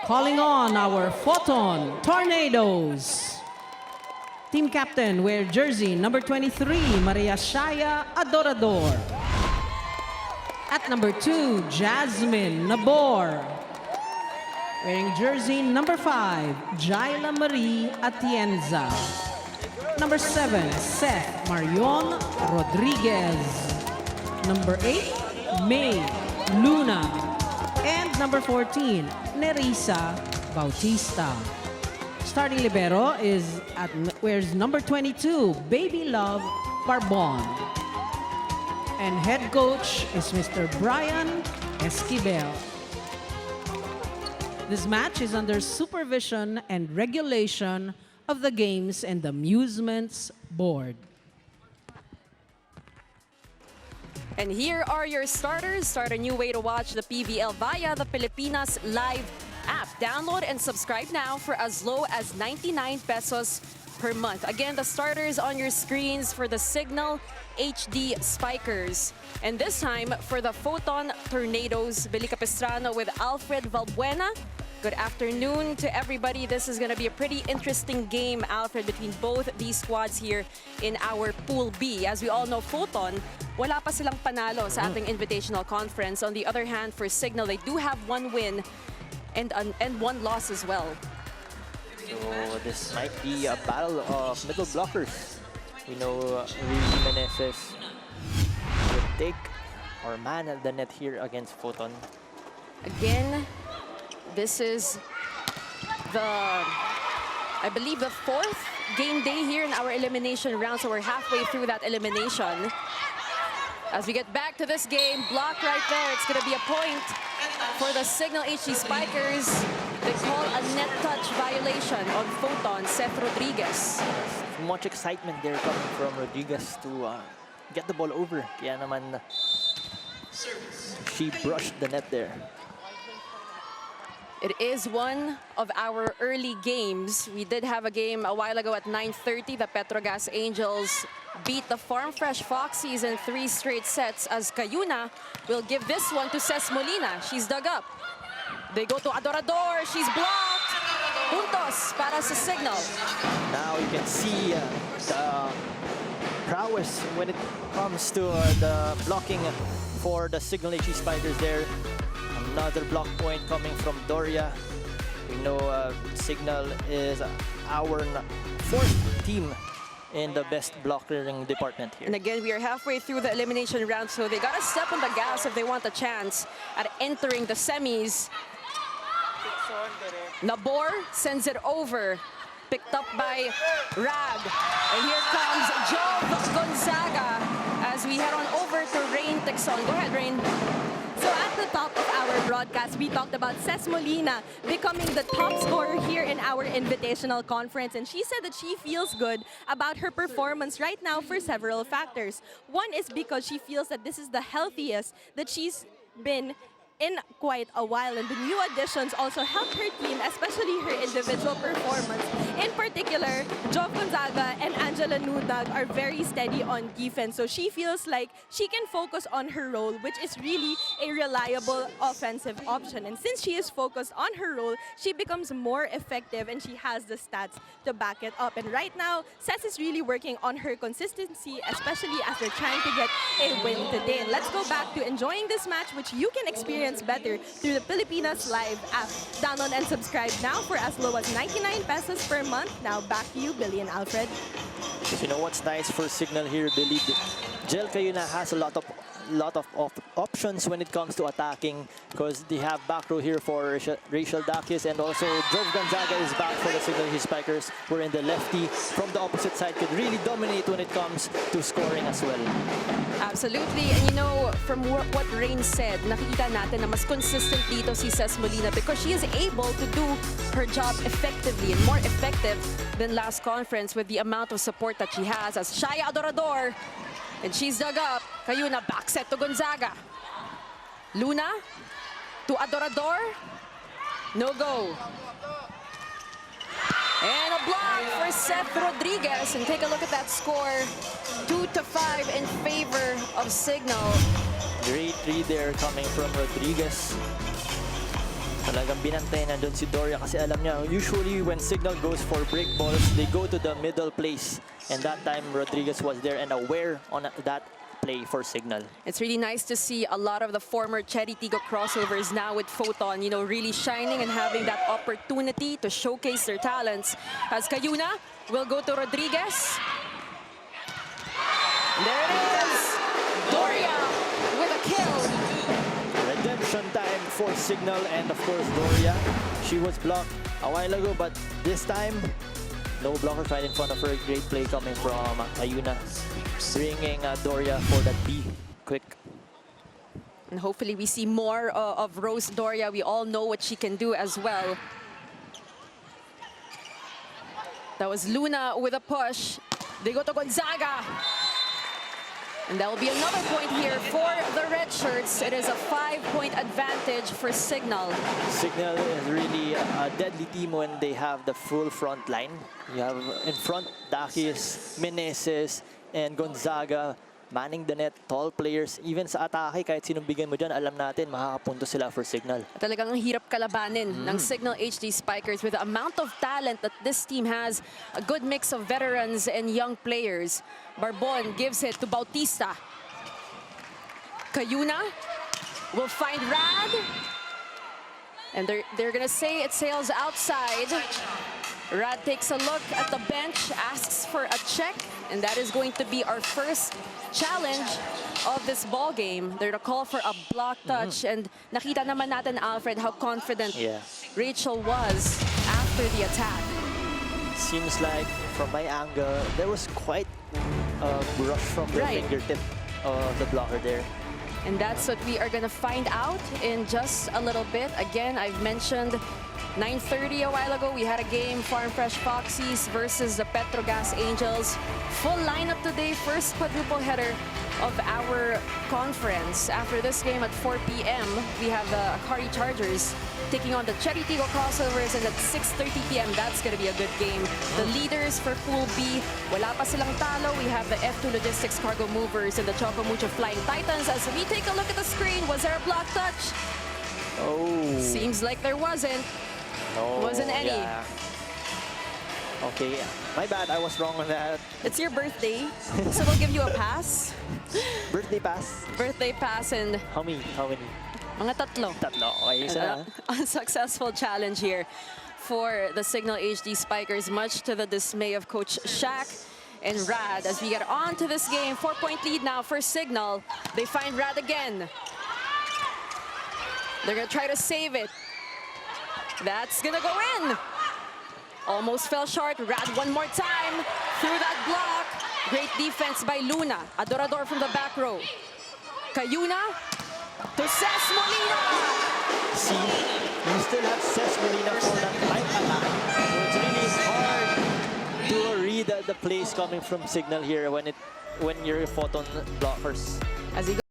Calling on our Photon Tornadoes. Team captain, wear jersey number 23, Maria Shaya Adorador. At number 2, Jasmine Nabor. Wearing jersey number 5, Jaila Marie Atienza. Number 7, Seth Marion Rodriguez. Number 8, May Luna. And number 14, Nerissa Bautista. Starting libero wears number 22, Baby Love Barbon. And head coach is Mr. Brian Esquivel. This match is under supervision and regulation of the Games and Amusements Board. And here are your starters. Start a new way to watch the PVL via the Pilipinas Live app. Download and subscribe now for as low as 99 pesos per month. Again, the starters on your screens for the Signal HD Spikers. And this time for the Photon Tornadoes, Billy Capistrano with Alfred Valbuena. Good afternoon to everybody. This is going to be a pretty interesting game, Alfred, between both these squads here in our Pool B. As we all know, Photon, wala pa silang panalo sa ating invitational conference. On the other hand, for Signal, they do have 1 win and 1 loss as well. So this might be a battle of middle blockers. We know Luis Meneses will take or man at the net here against Photon. Again, this is I believe the 4th game day here in our elimination round, so we're halfway through that elimination. As we get back to this game, block right there. It's going to be a point for the Signal HD Spikers. They call a net touch violation on Photon, Seth Rodriguez. So much excitement there coming from Rodriguez to get the ball over. Kaya naman, she brushed the net there. It is one of our early games. We did have a game a while ago at 9:30. The Petrogas Angels beat the Farm Fresh Foxies in 3 straight sets, as Cayuna will give this one to Ces Molina. She's dug up. They go to Adorador. She's blocked. Puntos para sa Signal. Now you can see the prowess when it comes to the blocking for the Signal HD Spikers there. Another block point coming from Doria. We know Signal is our 4th team in the best blockering department here. And again, we are halfway through the elimination round, so they gotta step on the gas if they want a chance at entering the semis. Nabor sends it over, picked up by Rag. And here comes Jove Gonzaga as we head on over to Rain Texon. Go ahead, Rain. So at the top of our broadcast, we talked about Ces Molina becoming the top scorer here in our invitational conference. And she said that she feels good about her performance right now for several factors. One is because she feels that this is the healthiest that she's been in quite a while, and the new additions also helped her team, especially her individual performance. In particular, Jove Gonzaga and Angela Nudag are very steady on defense, so she feels like she can focus on her role, which is really a reliable offensive option. And since she is focused on her role, she becomes more effective and she has the stats to back it up. And right now, Ces is really working on her consistency, especially as they're trying to get a win today. And let's go back to enjoying this match, which you can experience better through the Pilipinas Live app. Download and subscribe now for as low as 99 pesos per month. Now back to you, Billy and Alfred. You know what's nice for Signal here, Billy? Jel Cayuna has a lot of options when it comes to attacking, because they have back row here for Rachel Dakis, and also Jove Gonzaga is back for the Signal HD Spikers, wherein the lefty from the opposite side could really dominate when it comes to scoring as well. Absolutely. And you know, from what Rain said, nakikita natin na mas consistent dito si Ces Molina because she is able to do her job effectively and more effective than last conference with the amount of support that she has, as Shaya Adorador. And she's dug up. Cayuna back set to Gonzaga. Luna to Adorador. No go. And a block for Seth Rodriguez. And take a look at that score. 2-5 in favor of Signal. Great read there coming from Rodriguez. Talagang binantay na doon si Doria kasi alam niya, usually when Signal goes for break balls, they go to the middle place. And that time, Rodriguez was there and aware on that play for Signal. It's really nice to see a lot of the former Cherry Tigo crossovers now with Photon, you know, really shining and having that opportunity to showcase their talents. As Cayuna will go to Rodriguez. There it is! Doria with a kill. Redemption time for Signal and of course Doria. She was blocked a while ago, but this time, no blockers right in front of her. Great play coming from Cayuna, bringing Doria for that B quick. And hopefully we see more of Rose Doria. We all know what she can do as well. That was Luna with a push. They go to Gonzaga. And that will be another point here for the red shirts. It is a 5-point advantage for Signal. Signal is really a deadly team when they have the full front line. You have in front Dakis, Meneses, and Gonzaga manning the net, tall players. Even sa atake, kahit sinong bigyan mo dyan, alam natin, makakapunto sila for Signal. Talagang ang hirap kalabanin ng Signal HD Spikers with the amount of talent that this team has. A good mix of veterans and young players. Barbon gives it to Bautista. Cayuna will find Rad. And they're gonna say it sails outside. Rad takes a look at the bench, asks for a check, and that is going to be our first challenge of this ball game. They're gonna call for a block touch, and nakita naman natin, Alfred, how confident Rachel was after the attack. Seems like from my angle, there was quite a brush from the fingertip of the blocker there. And that's what we are gonna find out in just a little bit. Again, I've mentioned 9:30 a while ago, we had a game, Farm Fresh Foxies versus the Petrogas Angels. Full lineup today, first quadruple header of our conference. After this game at 4 p.m., we have the Akari Chargers taking on the Cherry Tigo Crossovers, and at 6:30 p.m., that's going to be a good game. The leaders for Pool B, wala pa silang talo. We have the F2 Logistics Cargo Movers and the Choco Mucho Flying Titans. As we take a look at the screen, was there a block touch? Oh. Seems like there wasn't. No, Wasn't any. Yeah. Okay, my bad. I was wrong on that. It's your birthday, so we'll give you a pass. Birthday pass. Birthday pass and How many? How many? mga tatlo. Tatlo. Okay, isa na. Unsuccessful challenge here for the Signal HD Spikers, much to the dismay of Coach Shaq and Rad. As we get on to this game, 4-point lead now for Signal. They find Rad again. They're gonna try to save it. That's gonna go in. Almost fell short. Rad one more time through that block. Great defense by Luna. Adorador from the back row. Cayuna to Ses Molina. See, you still have Ses Molina for that light attack. So it's really hard to read the plays coming from Signal here when you're Photon blockers. As he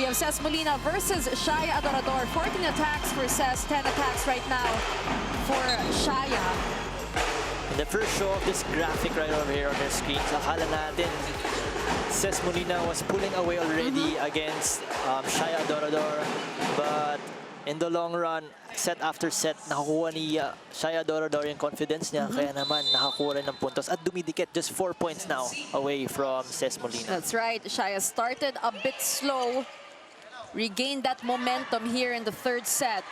have Ces Molina versus Shaya Adorador. 14 attacks for Ces, 10 attacks right now for Shaya. The first show of this graphic right over here on the screen, akala natin Ces Molina was pulling away already against Shaya Adorador, but in the long run, set after set, nakakuha ni Shaya Adorador yung confidence niya, kaya naman nakakuha rin ng puntos at dumidikit just 4 points now away from Ces Molina. That's right. Shaya started a bit slow, regained that momentum here in the third set,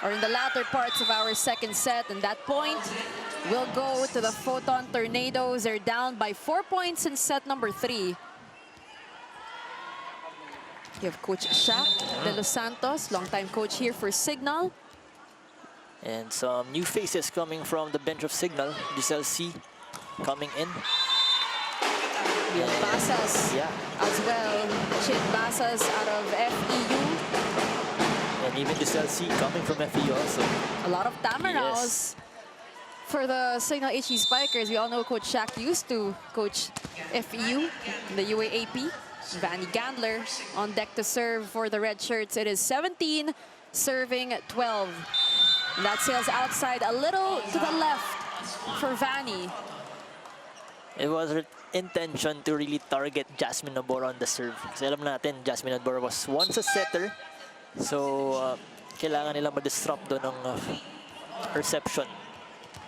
or in the latter parts of our second set, and that point will go to the Photon Tornadoes. They're down by 4 points in set number 3. You have Coach Shaq de Los Santos, longtime coach here for Signal. And some new faces coming from the bench of Signal. Giselle C coming in. We have Basas as well. Chin Basas out of FEU. And even Giselle C coming from FEU also. A lot of Tamaraos. Yes. For the Signal HE Spikers, we all know Coach Shaq used to coach FEU in the UAAP. Vanny Gandler on deck to serve for the red shirts. It is 17, serving 12. And that sails outside a little to the left for Vanny. It was her intention to really target Jasmine Nabor on the serve. Kasi alam natin, Jasmine Nabor was once a setter. So, kailangan nila ma-disrupt doon ng reception.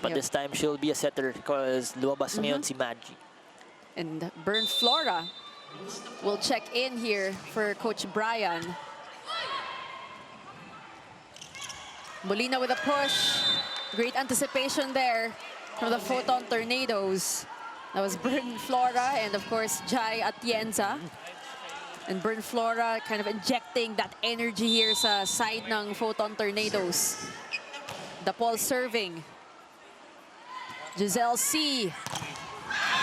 But this time, she'll be a setter because lumabas ngayon si Maggie. And Bern Flora will check in here for Coach Brian. Molina with a push. Great anticipation there from the Photon Tornadoes. That was Bern Flora and, of course, Jai Atienza. And Bern Flora kind of injecting that energy here sa side ng Photon Tornadoes. Dapol serving. Giselle C.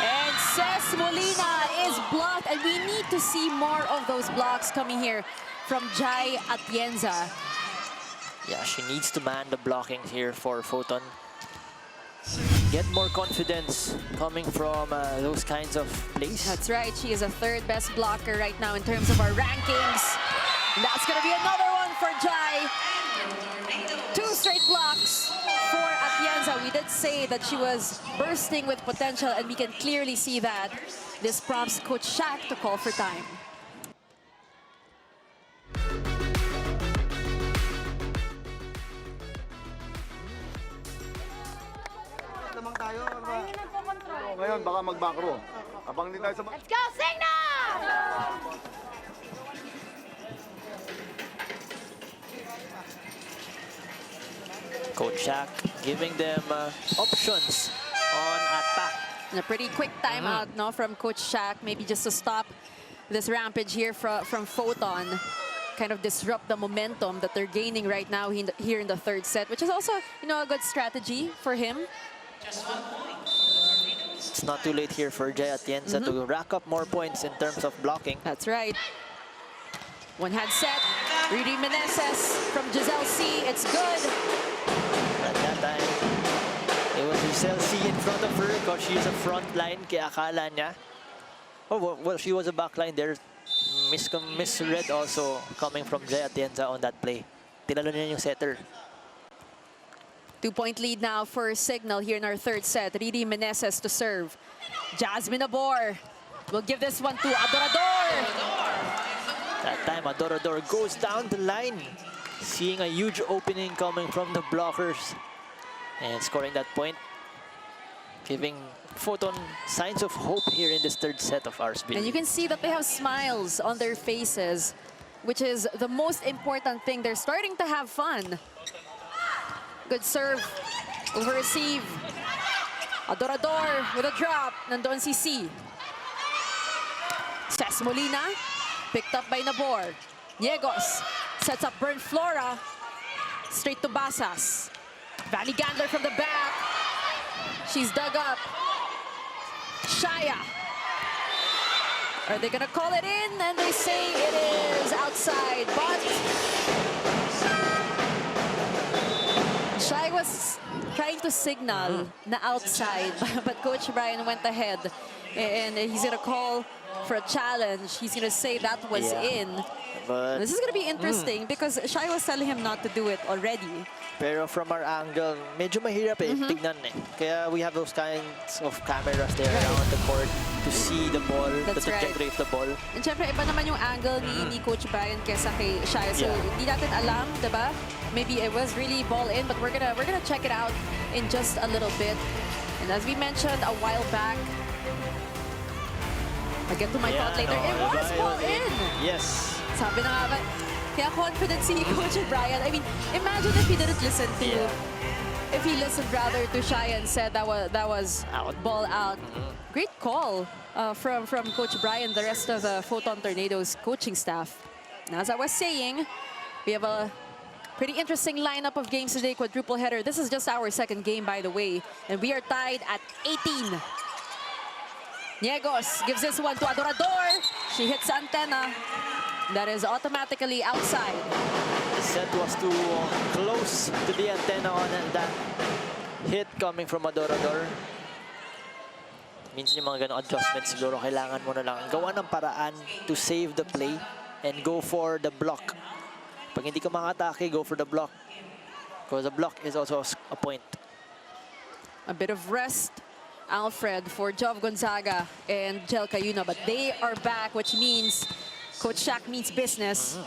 And Ces Molina is blocked, and we need to see more of those blocks coming here from Jai Atienza. Yeah, she needs to man the blocking here for Photon. Get more confidence coming from those kinds of plays. That's right. She is a third best blocker right now in terms of our rankings. And that's going to be another one for Jai. 2 straight blocks for Atienza. We did say that she was bursting with potential, and we can clearly see that. This prompts Coach Shaq to call for time. Naman tayo, ngayon baka mag-backrow. Abang din tayo sa... Let's go, Signal! Coach Shaq giving them options on attack. And a pretty quick timeout no, from Coach Shaq, maybe just to stop this rampage here from Photon. Kind of disrupt the momentum that they're gaining right now here in the third set, which is also, you know, a good strategy for him. It's not too late here for Jai Atienza to rack up more points in terms of blocking. That's right. One hand set. Riri Meneses from Giselle C. It's good. At that time, it was Giselle C in front of her because she's a front line. Kaya akala niya. Oh, well, she was a back line there. Misread also coming from Jai Atienza on that play. Tinalo niya yung setter. 2-point lead now for Signal here in our third set. Riri Meneses to serve. Jasmine Abor will give this one to Adorador. That time, Adorador goes down the line, seeing a huge opening coming from the blockers and scoring that point, giving Photon signs of hope here in this third set of ours. And you can see that they have smiles on their faces, which is the most important thing. They're starting to have fun. Good serve, over receive. Adorador with a drop. Nandoon si C. Ces Molina, picked up by Nabor. Niegos sets up Bern Flora. Straight to Basas. Vanny Gandler from the back. She's dug up. Shaya. Are they gonna call it in? And they say it is outside, but Shaya was trying to signal na outside, but Coach Brian went ahead and he's gonna call for a challenge, he's going to say that was Yeah. in. But This is going to be interesting because Shai was telling him not to do it already. pero from our angle, medyo mahirap tignan Kaya we have those kinds of cameras there around the court to see the ball, That's the trajectory of the ball. And syempre, iba naman yung angle ni Coach Brian kesa kay Shai. So, Yeah. hindi natin alam, diba? Maybe it was really ball in, but we're gonna check it out in just a little bit. And as we mentioned a while back, I'll get to my thought later. It was ball in! Yes. Sabi na nga ba, kaya confident si Coach Brian. I mean, imagine if he didn't listen to, if he listened rather to Shai and said that was Out. ball out. Great call from Coach Brian, the rest of the Photon Tornadoes coaching staff. And as I was saying, we have a pretty interesting lineup of games today, quadruple header. This is just our second game, by the way, and we are tied at 18. Niegos gives this one to Adorador. She hits the antenna. That is automatically outside. The set was too close to the antenna on and that hit coming from Adorador. Minsan yung mga ganong adjustments siguro kailangan mo na lang gawa ng paraan to save the play and go for the block. Pag hindi ka makatake, go for the block. Because the block is also a point. A bit of rest, Alfred, for Jov Gonzaga and Jel Cayuna, but they are back, which means Coach Shaq means business.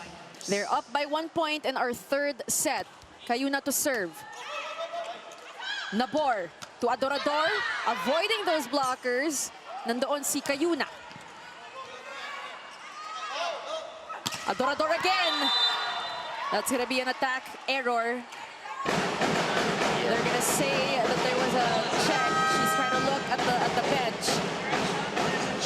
They're up by 1 point in our third set. Cayuna to serve. Nabor to Adorador, avoiding those blockers. Nandoon si Cayuna. Adorador again. That's gonna be an attack error. They're gonna say that there was a check. She's trying to look at the bench.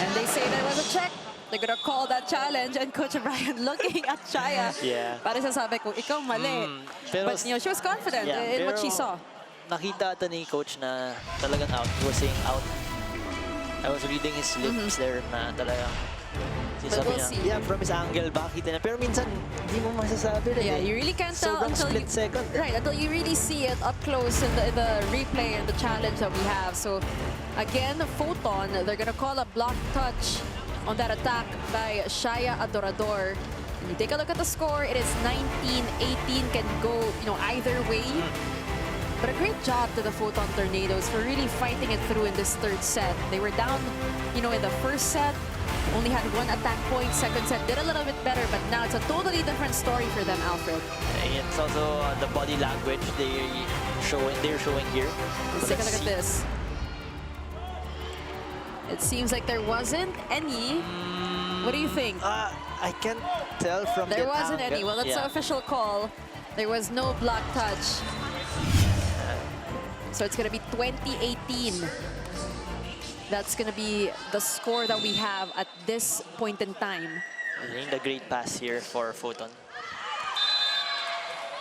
And they say there was a check. They're gonna call that challenge, and Coach Brian looking at Shaya. Yeah. Para sasabi ko, ikaw mali. Pero, But you know, she was confident in what she saw. Nakita ata ni Coach na talagang out. He was saying out. I was reading his lips there na talagang sinasabi we'll niya, see. yeah, from his angle, bakit na. Pero minsan, hindi mo masasabi rin Yeah, you really can't tell Sobrang until split second. Right, until you really see it up close in the replay and the challenge that we have. So again, Photon, they're gonna call a block touch on that attack by Shaya Adorador. And you take a look at the score, it is 19-18, can go, you know, either way. But a great job to the Photon Tornadoes for really fighting it through in this third set. They were down, you know, in the first set, only had one attack point. Second set did a little bit better, but now it's a totally different story for them, Alfred. It's also the body language they're showing here. Let's take a look at this. It seems like there wasn't any. What do you think? I can't tell from There that wasn't angle. any. Well, that's the official call. There was no block touch. So it's going to be 20-18. That's going to be the score that we have at this point in time. I think the great pass here for Photon.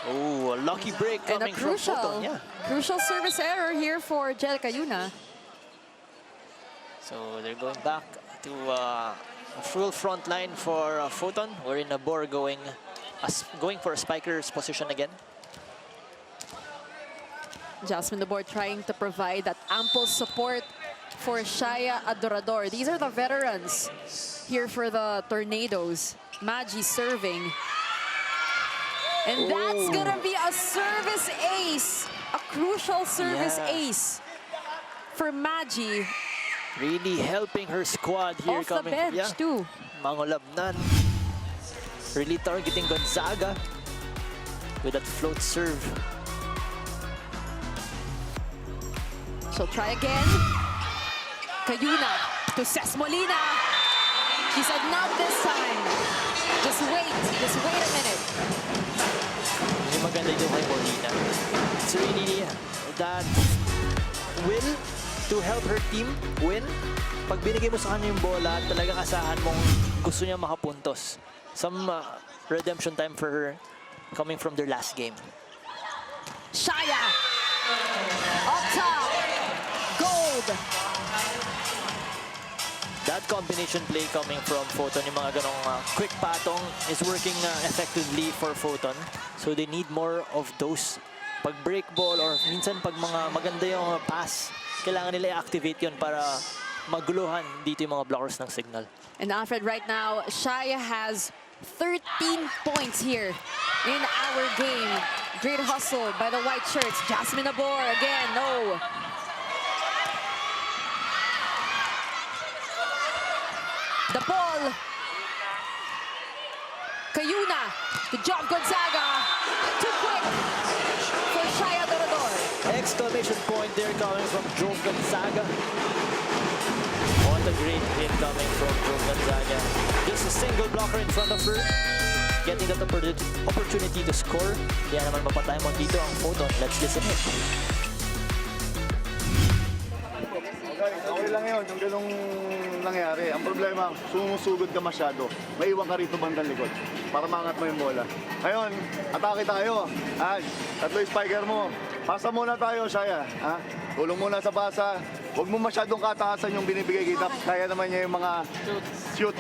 Oh, a lucky break And a coming from Photon. Yeah. crucial service error here for Jel Cayuna. So they're going back to a full front line for Photon. We're in a bore going for a spiker's position again. Jasmine Nabor trying to provide that ample support for Shaya Adorador. These are the veterans here for the Tornadoes. Magi serving. And that's gonna be a service ace. A crucial service ace for Magi. Really helping her squad here Off the coming. bench too. Mangolabnan. Really targeting Gonzaga with that float serve. She'll try again. Cayuna to Ces Molina. She said, not this time. Just wait a minute. Yung maganda dito kay Molina. It's really that will to help her team win. Pag binigay mo sa kanya yung bola, talagang asahan mong gusto niya makapuntos. Some redemption time for her coming from their last game. Shaya. Up top. Gold. That combination play coming from Photon, yung mga ganong quick patong is working effectively for Photon. So they need more of those. Pag break ball or minsan pag mga maganda yung pass, kailangan nila i-activate yun para maguluhan dito yung mga blockers ng Signal. And Alfred, right now, Shaya has 13 points here in our game. Great hustle by the white shirts. Jasmine Abor again, no. The ball. Cayuna to Job Gonzaga. Too quick for Shaya Dorador. Exclamation point there coming from Joe Gonzaga. What a great hit coming from Joe Gonzaga. Just a single blocker in front of her. Getting that opportunity to score. Kaya naman mapatay mo dito ang Photon. Let's listen in. Okay lang yun, yung ganung nangyari. Ang problema, sumusugod ka masyado. May iwan ka rito bandang likod para maangat mo yung bola. Ngayon, atake tayo. Tatlo yung spiker mo. Pasa muna tayo, Shaya. Tulong muna sa pasa. Huwag mo masyadong kataasan yung binibigay kita. Kaya naman niya yung mga shoot.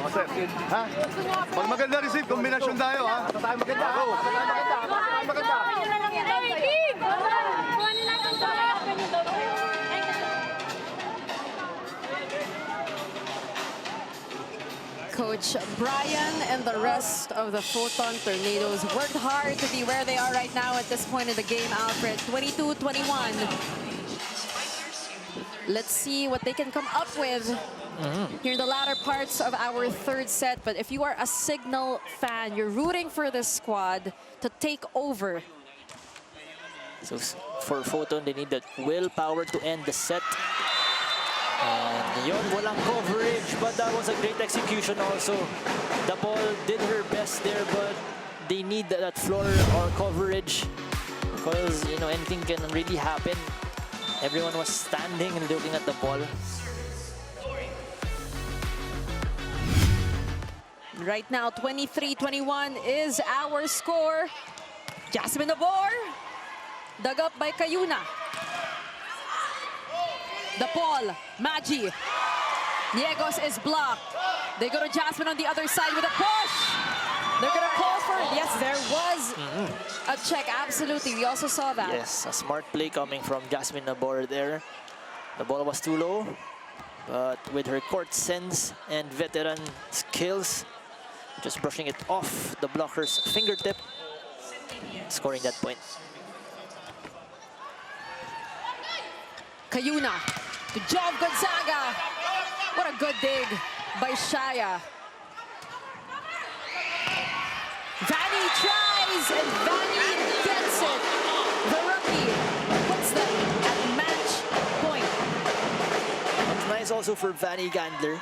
Pag maganda receive, kombinasyon tayo. Tayo maganda. Tayo maganda. Coach Brian and the rest of the Photon Tornadoes worked hard to be where they are right now at this point in the game, Alfred. 22-21. Let's see what they can come up with here in the latter parts of our third set. But if you are a Signal fan, you're rooting for this squad to take over. So for Photon, they need that willpower to end the set. And yun, walang coverage, but that was a great execution also. The ball did her best there, but they need that floor or coverage because, you know, anything can really happen. Everyone was standing and looking at the ball. Right now, 23-21 is our score. Jasmine Abor, dug up by Cayuna. The ball, Magi. Niegos is blocked. They go to Jasmine on the other side with a push. They're gonna call for it. Yes, there was a check, absolutely. We also saw that. Yes, a smart play coming from Jasmine Nabor there. The ball was too low, but with her court sense and veteran skills, just brushing it off the blocker's fingertip, scoring that point. Cayuna to Job Gonzaga. What a good dig by Shaya. Vanny tries and Vanny gets it. The rookie puts them at match point. It's nice also for Vanny Gandler.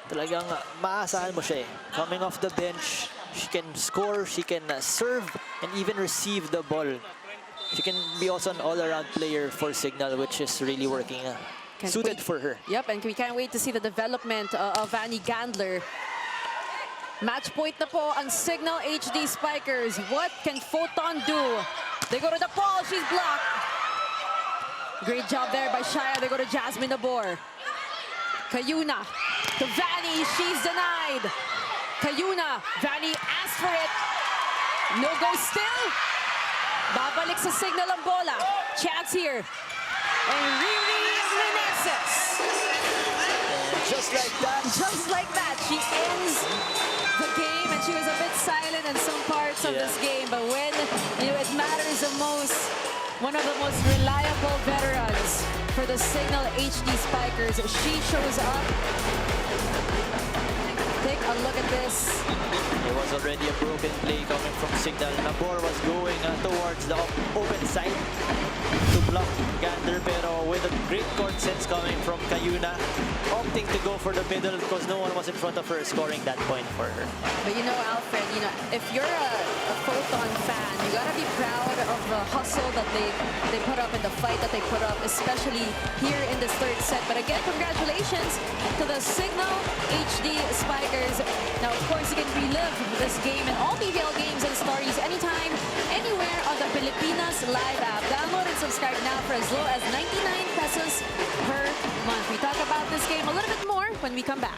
Talagang maasahan mo siya eh. Coming off the bench, she can score, she can serve, and even receive the ball. She can be also an all-around player for Signal, which is really working suited for her. Yep, and we can't wait to see the development of Vanny Gandler. Match point na po ang Signal HD Spikers. What can Photon do? They go to the ball, she's blocked. Great job there by Shaya. They go to Jasmine Nabor. Cayuna to Vanny, she's denied. Cayuna, Vanny asked for it. No go still. Babalik sa Signal ang bola. Chance here. And Riri Meneses. Just like that. Just like that, she ends the game, and she was a bit silent in some parts of this game, but when it matters the most, one of the most reliable veterans for the Signal HD Spikers, she shows up. Take a look at this. It was already a broken play coming from Signal. Nabor was going towards the open side to block Gander, pero with a great court sense coming from Cayuna, opting to go for the middle because no one was in front of her, scoring that point for her. But you know, Alfred, if you're a Photon fan, you gotta be proud of the hustle that they put up and the fight that they put up, especially here in this third set. But again, congratulations to the Signal HD Spikers. Now, of course, you can relive this game and all PVL games and stories anytime, anywhere on the Pilipinas Live app. Download and subscribe now for as low as 99 pesos per month. We talk about this game a little bit more when we come back.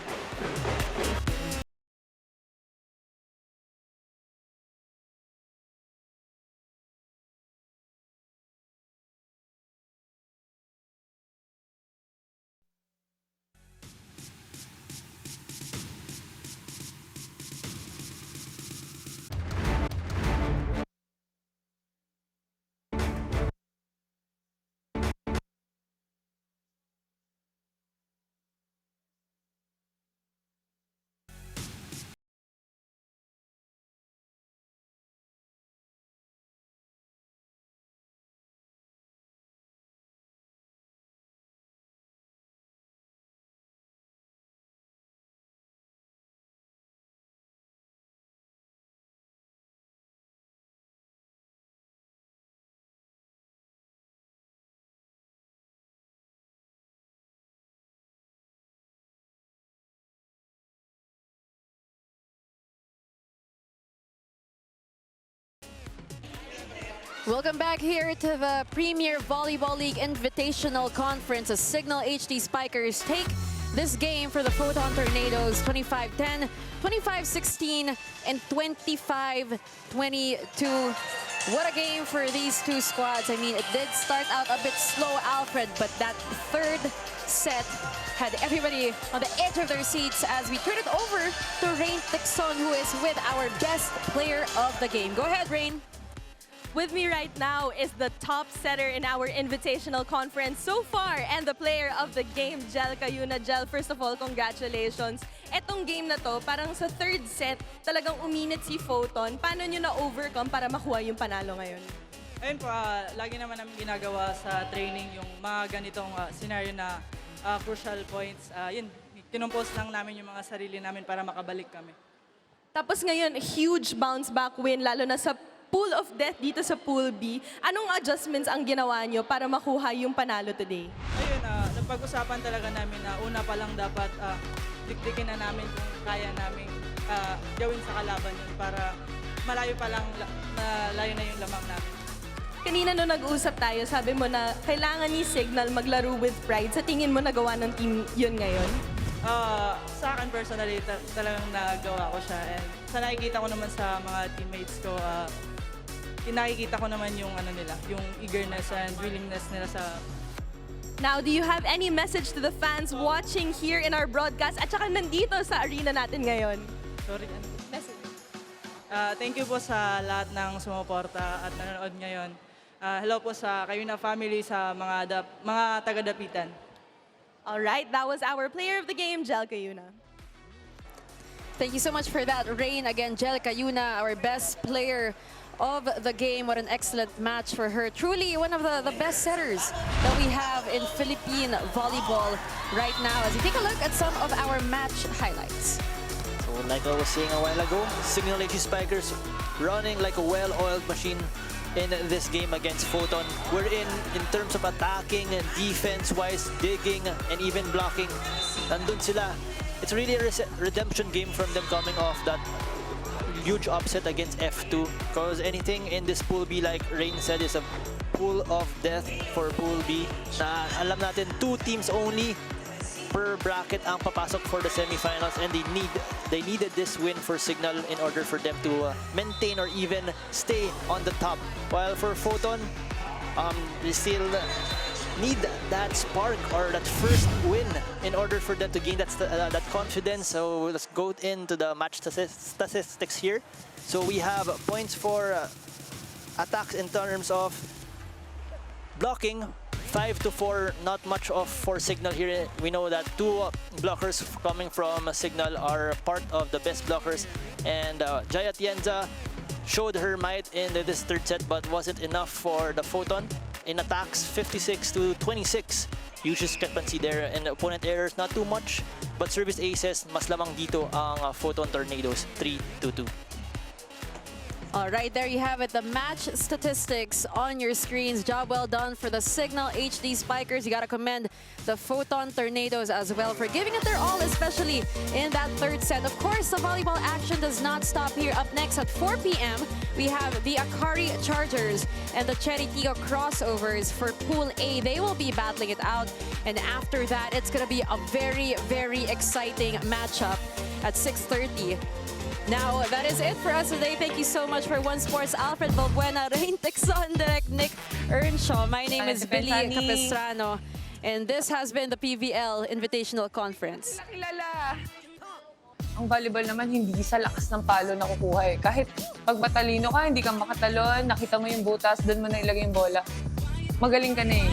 Welcome back here to the Premier Volleyball League Invitational Conference as Signal HD Spikers take this game for the Photon Tornadoes 25-10, 25-16, and 25-22. What a game for these two squads. I mean, it did start out a bit slow, Alfred, but that third set had everybody on the edge of their seats as we turn it over to Rain Tixon, who is with our best player of the game. Go ahead, Rain. With me right now is the top setter in our invitational conference so far and the player of the game, Jel Cayuna. Jel, first of all, congratulations. Etong game na to, parang sa third set, talagang uminit si Photon. Paano nyo na-overcome para makuha yung panalo ngayon? Ayun po, lagi naman namin ginagawa sa training yung mga ganitong scenario na crucial points. Yun, kinumpose lang namin yung mga sarili namin para makabalik kami. Tapos ngayon, huge bounce back win, lalo na sa pool of death dito sa Pool B. Anong adjustments ang ginawa nyo para makuha yung panalo today? Ayun, napag-usapan talaga namin na una pa lang dapat dikdikin na namin kung kaya namin gawin sa kalaban yun para malayo pa lang, malayo na yung lamang namin. Kanina nung nag-usap tayo, sabi mo na kailangan ni Signal maglaro with pride. Sa tingin mo nagawa ng team yun ngayon? Sa akin personally, talagang nagawa ko siya. And sa nakikita ko naman sa mga teammates ko, nakikita ko naman yung nila, yung eagerness and willingness nila sa... Now, do you have any message to the fans watching here in our broadcast at saka nandito sa arena natin ngayon? Sorry, Message. thank you po sa lahat ng sumuporta at nanonood ngayon. Hello po sa Cayuna family, sa mga taga-Dapitan. All right, that was our player of the game, Jel Cayuna. Thank you so much for that, Rain. Again, Jel Cayuna, our best player of the game. What an excellent match for her. Truly one of the best setters that we have in Philippine volleyball right now. As we take a look at some of our match highlights. So like I was saying a while ago, Signal HD Spikers running like a well-oiled machine in this game against Photon. We're in terms of attacking and defense-wise, digging, and even blocking. Nandun sila. It's really a redemption game from them coming off that huge upset against F2. Because anything in this Pool B, like Rain said, is a pool of death for Pool B. Na alam natin, 2 teams only per bracket ang papasok for the semifinals, and they needed this win for Signal in order for them to maintain or even stay on the top. While for Photon, they still need that spark or that first win in order for them to gain that confidence. So let's go into the match statistics here. So we have points for attacks in terms of blocking. 5-4, not much of for Signal here. We know that 2 blockers coming from Signal are part of the best blockers. And Jaya Tienza showed her might in this third set, but wasn't enough for the Photon. In attacks, 56-26. Huge discrepancy there. And opponent errors, not too much. But service aces, mas lamang dito ang Photon Tornadoes, 3-2. All right, there you have it. The match statistics on your screens. Job well done for the Signal HD Spikers. You got to commend the Photon Tornadoes as well for giving it their all, especially in that third set. Of course, the volleyball action does not stop here. Up next at 4 p.m., we have the Akari Chargers and the Cheritigo Crossovers for Pool A. They will be battling it out. And after that, it's going to be a very, very exciting matchup at 6:30. Now, that is it for us today. Thank you so much for One Sports, Alfred Balbuena, Rain Tixon, Direct Nick Earnshaw. My name is Billy Capistrano, and this has been the PVL Invitational Conference. Kilala. Ang volleyball naman, hindi sa lakas ng palo nakukuha eh. Kahit pag matalino ka, hindi ka makatalon, nakita mo yung butas, doon mo na ilagay yung bola. Magaling ka na eh.